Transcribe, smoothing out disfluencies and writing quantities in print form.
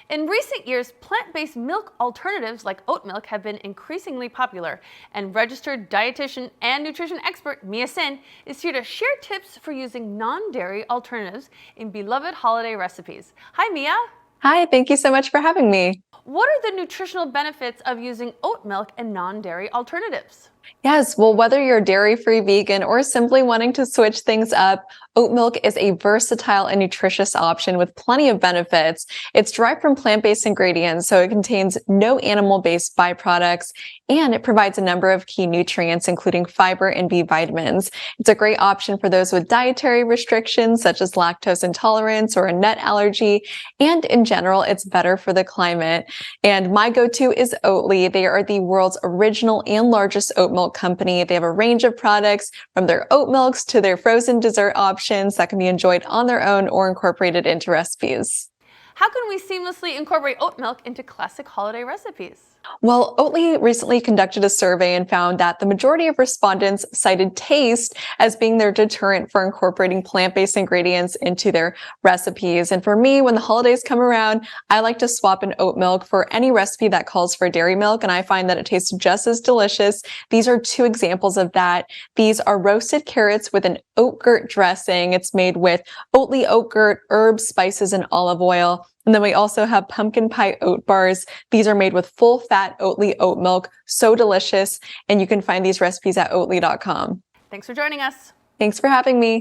In recent years, plant-based milk alternatives like oat milk have been increasingly popular, and registered dietitian and nutrition expert Mia Sin is here to share tips for using non-dairy alternatives in beloved holiday recipes. Hi, Mia. Hi, thank you so much for having me. What are the nutritional benefits of using oat milk and non-dairy alternatives? Yes, well, whether you're dairy-free vegan or simply wanting to switch things up, oat milk is a versatile and nutritious option with plenty of benefits. It's derived from plant-based ingredients, so it contains no animal-based byproducts, and it provides a number of key nutrients, including fiber and B vitamins. It's a great option for those with dietary restrictions, such as lactose intolerance or a nut allergy, and in general, it's better for the climate. And my go-to is Oatly. They are the world's original and largest oat milk company. They have a range of products from their oat milks to their frozen dessert options that can be enjoyed on their own or incorporated into recipes. How can we seamlessly incorporate oat milk into classic holiday recipes? Well, Oatly recently conducted a survey and found that the majority of respondents cited taste as being their deterrent for incorporating plant-based ingredients into their recipes. And for me, when the holidays come around, I like to swap in oat milk for any recipe that calls for dairy milk, and I find that it tastes just as delicious. These are two examples of that. These are roasted carrots with an oat-gurt dressing. It's made with Oatly oat-gurt, herbs, spices, and olive oil. And then we also have pumpkin pie oat bars. These are made with full-fat Oatly oat milk. So delicious. And you can find these recipes at oatly.com. Thanks for joining us. Thanks for having me.